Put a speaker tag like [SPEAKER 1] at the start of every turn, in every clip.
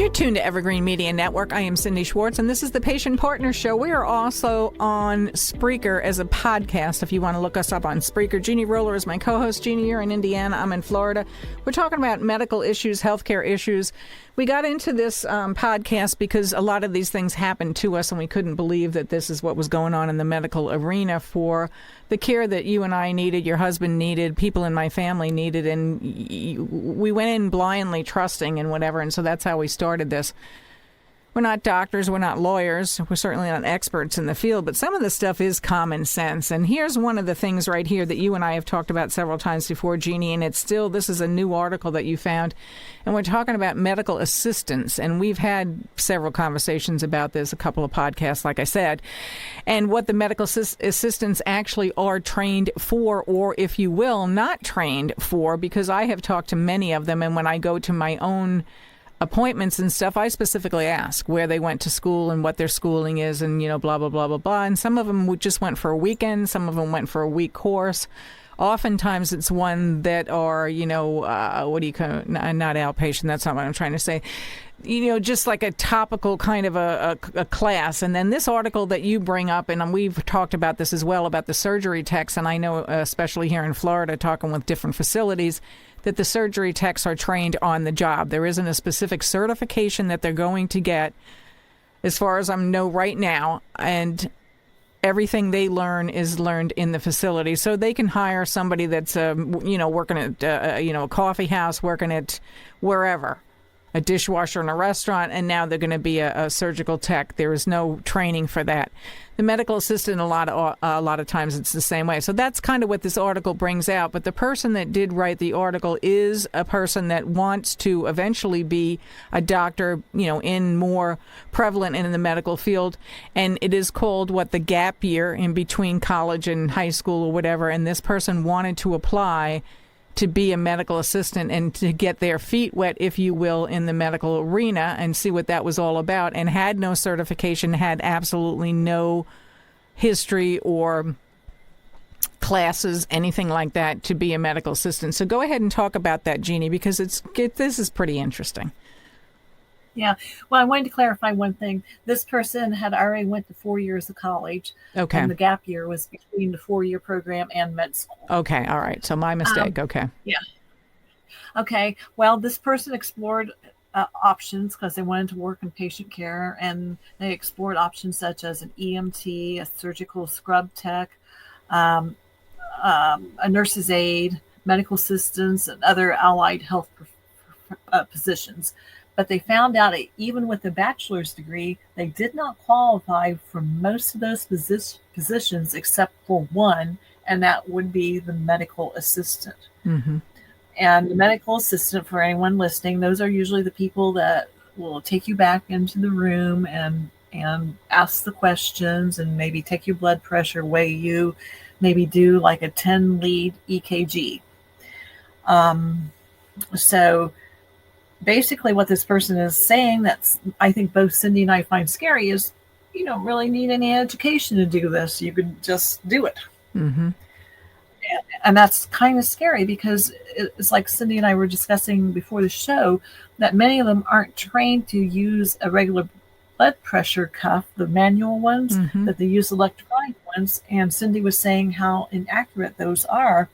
[SPEAKER 1] You're tuned to Evergreen Media Network. I am Cindy Schwartz, and this is the Patient Partner Show. We are also on Spreaker as a podcast if you want to look us up on Spreaker. Jeannie Roller is my co-host. Jeannie, you're in Indiana. I'm in Florida. We're talking about medical issues, healthcare issues. We got into this podcast because a lot of these things happened to us, and we couldn't believe that this is what was going on in the medical arena for the care that you and I needed, your husband needed, people in my family needed, and we went in blindly trusting and whatever, and so that's how we started this. We're not doctors, we're not lawyers, we're certainly not experts in the field, but some of this stuff is common sense. And here's one of the things right here that you and I have talked about several times before, Jeannie, and this is a new article that you found, and we're talking about medical assistants, and we've had several conversations about this, a couple of podcasts, like I said, and what the medical assistants actually are trained for, or if you will, not trained for, because I have talked to many of them, and when I go to my own appointments and stuff, I specifically ask where they went to school and what their schooling is and, blah, blah, blah, blah, blah. And some of them just went for a weekend. Some of them went for a week course. Oftentimes it's one that are, what do you call it? Not outpatient. That's not what I'm trying to say. Just like a topical kind of a class. And then this article that you bring up, and we've talked about this as well, about the surgery techs, and I know especially here in Florida, talking with different facilities, that the surgery techs are trained on the job. There isn't a specific certification that they're going to get, as far as I know right now, and everything they learn is learned in the facility. So they can hire somebody that's, working at, a coffee house, working at wherever, a dishwasher in a restaurant, and now they're going to be a surgical tech. There is no training for that. The medical assistant, a lot of times it's the same way. So that's kind of what this article brings out. But the person that did write the article is a person that wants to eventually be a doctor, in more prevalent in the medical field. And it is called the gap year in between college and high school or whatever. And this person wanted to apply to be a medical assistant and to get their feet wet, if you will, in the medical arena and see what that was all about, and had no certification, had absolutely no history or classes, anything like that, to be a medical assistant. So go ahead and talk about that, Jeannie, because this is pretty interesting.
[SPEAKER 2] Yeah. Well, I wanted to clarify one thing. This person had already went to 4 years of college.
[SPEAKER 1] Okay.
[SPEAKER 2] And the gap year was between the 4-year program and med school.
[SPEAKER 1] Okay. All right. So my mistake. Okay.
[SPEAKER 2] Yeah. Okay. Well, this person explored options because they wanted to work in patient care, and they explored options such as an EMT, a surgical scrub tech, a nurse's aide, medical assistants, and other allied health positions. But they found out that even with a bachelor's degree, they did not qualify for most of those positions except for one, and that would be the medical assistant.
[SPEAKER 1] Mm-hmm.
[SPEAKER 2] And the medical assistant, for anyone listening, those are usually the people that will take you back into the room and ask the questions and maybe take your blood pressure, weigh you, maybe do like a 10-lead EKG. So basically what this person is saying, that's I think both Cindy and I find scary, is you don't really need any education to do this. You could just do it.
[SPEAKER 1] Mm-hmm.
[SPEAKER 2] And that's kind of scary because it's like Cindy and I were discussing before the show, that many of them aren't trained to use a regular blood pressure cuff, the manual ones,
[SPEAKER 1] mm-hmm.
[SPEAKER 2] that they use electronic ones. And Cindy was saying how inaccurate those are,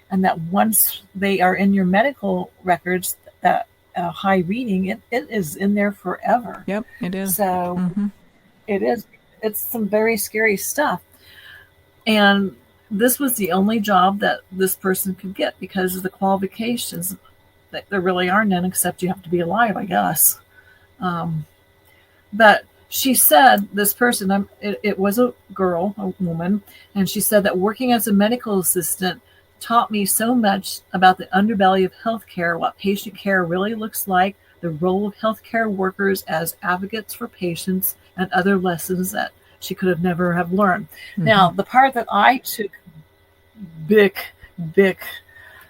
[SPEAKER 2] and that once they are in your medical records, that high reading, it is in there forever.
[SPEAKER 1] Yep, it is.
[SPEAKER 2] So
[SPEAKER 1] mm-hmm.
[SPEAKER 2] It's some very scary stuff. And this was the only job that this person could get because of the qualifications. That there really are none, except you have to be alive, I guess. But she said, this person, it was a girl, a woman, and she said that working as a medical assistant taught me so much about the underbelly of healthcare, what patient care really looks like, the role of healthcare workers as advocates for patients, and other lessons that she could have never have learned. Mm-hmm. Now, the part that I took big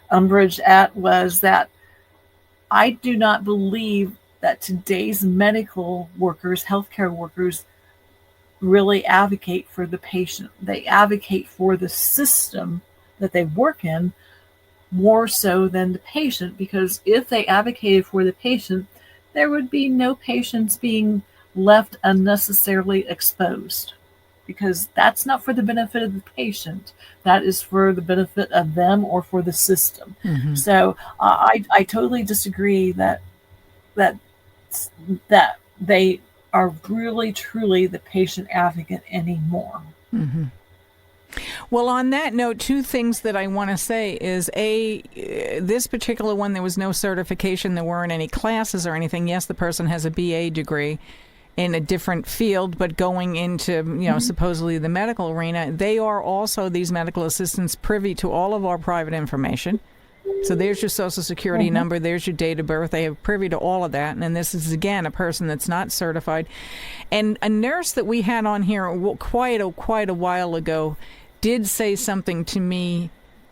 [SPEAKER 2] umbrage at was that I do not believe that today's medical workers, healthcare workers, really advocate for the patient. They advocate for the system that they work in more so than the patient, because if they advocated for the patient, there would be no patients being left unnecessarily exposed, because that's not for the benefit of the patient. That is for the benefit of them or for the system.
[SPEAKER 1] Mm-hmm.
[SPEAKER 2] So I totally disagree that that that they are really truly the patient advocate anymore.
[SPEAKER 1] Mm-hmm. Well, on that note, two things that I want to say is, this particular one, there was no certification. There weren't any classes or anything. Yes, the person has a BA degree in a different field, but going into, supposedly the medical arena, they are also, these medical assistants, privy to all of our private information. So there's your social security number, there's your date of birth. They have privy to all of that. And then this is, again, a person that's not certified. And a nurse that we had on here quite a while ago did say something to me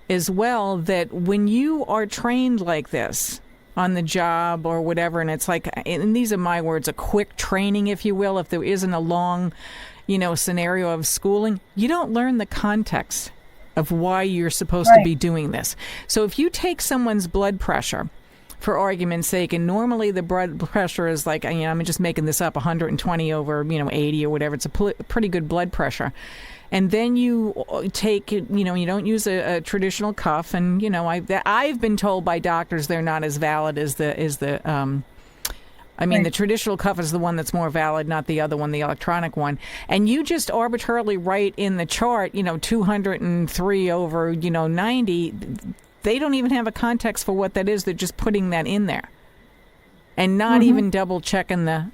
[SPEAKER 1] as well, that when you are trained like this on the job or whatever, and it's like, and these are my words, a quick training, if you will, if there isn't a long, scenario of schooling, you don't learn the context of why you're supposed to be doing this. So if you take someone's blood pressure, for argument's sake, and normally the blood pressure is like, I'm just making this up, 120 over, 80 or whatever. It's a pretty good blood pressure. And then you take, you don't use a traditional cuff. And, I've been told by doctors they're not as valid as the traditional cuff is the one that's more valid, not the other one, the electronic one. And you just arbitrarily write in the chart, 203 over, 90. They don't even have a context for what that is. They're just putting that in there and not even double checking the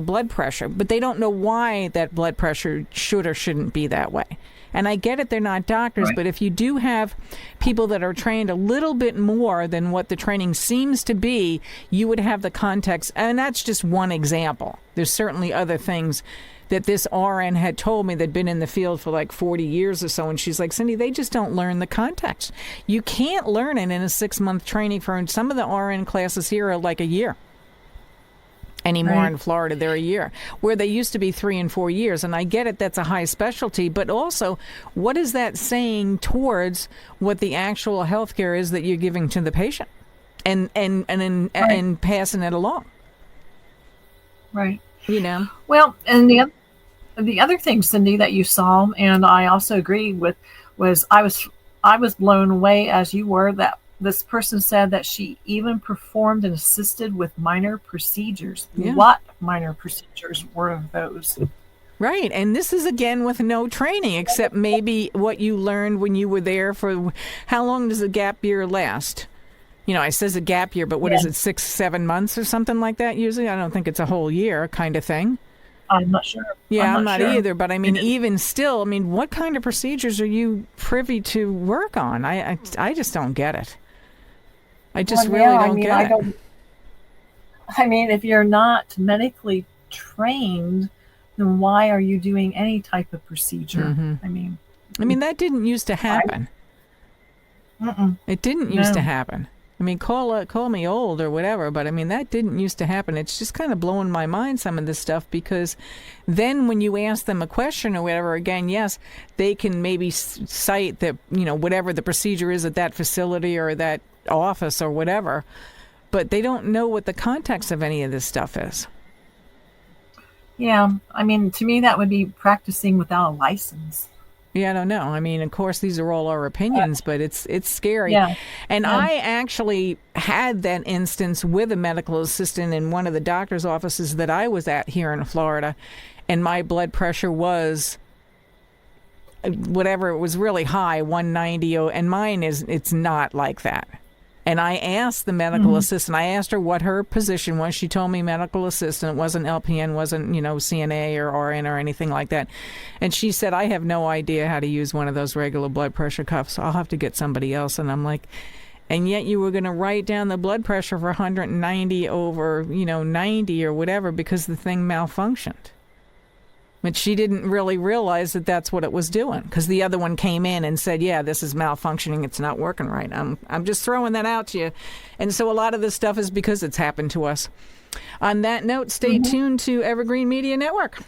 [SPEAKER 1] blood pressure. But they don't know why that blood pressure should or shouldn't be that way. And I get it, they're not doctors, but if you do have people that are trained a little bit more than what the training seems to be, you would have the context. And that's just one example. There's certainly other things that this RN had told me that'd been in the field for like 40 years or so. And she's like, Cindy, they just don't learn the context. You can't learn it in a 6-month training. For some of the RN classes here are like a year. Anymore in Florida, they're a year, where they used to be 3 and 4 years. And I get it, that's a high specialty, but also, what is that saying towards what the actual health care is that you're giving to the patient and passing it along?
[SPEAKER 2] Right.
[SPEAKER 1] Well,
[SPEAKER 2] and the other thing, Cindy, that you saw, and I also agree with, was I was blown away as you were, that this person said that she even performed and assisted with minor procedures. Yeah. What minor procedures were those?
[SPEAKER 1] Right. And this is, again, with no training, except maybe what you learned when you were there for, how long does a gap year last? It says a gap year, but what is it, 6-7 months or something like that usually? I don't think it's a whole year kind of thing.
[SPEAKER 2] I'm not sure.
[SPEAKER 1] Yeah, I'm not sure either. But even still, what kind of procedures are you privy to work on? I just don't get it. I just really don't get it.
[SPEAKER 2] If you're not medically trained, then why are you doing any type of procedure?
[SPEAKER 1] That didn't used to happen. It didn't used to happen. Call me old or whatever, but that didn't used to happen. It's just kind of blowing my mind, some of this stuff, because then when you ask them a question or whatever, again, yes, they can maybe cite that, whatever the procedure is at that facility or that office or whatever, but they don't know what the context of any of this stuff is.
[SPEAKER 2] Yeah, to me that would be practicing without a license.
[SPEAKER 1] Yeah, I don't know. Of course, these are all our opinions, but it's scary.
[SPEAKER 2] Yeah.
[SPEAKER 1] And I actually had that instance with a medical assistant in one of the doctor's offices that I was at here in Florida, and my blood pressure was whatever, it was really high, 190, and mine it's not like that. And I asked the medical assistant, I asked her what her position was. She told me medical assistant, wasn't LPN, wasn't, CNA or RN or anything like that. And she said, I have no idea how to use one of those regular blood pressure cuffs. So I'll have to get somebody else. And I'm like, and yet you were going to write down the blood pressure for 190 over, 90 or whatever because the thing malfunctioned. But she didn't really realize that that's what it was doing, because the other one came in and said, yeah, this is malfunctioning. It's not working right. I'm just throwing that out to you. And so a lot of this stuff is because it's happened to us. On that note, stay tuned to Evergreen Media Network.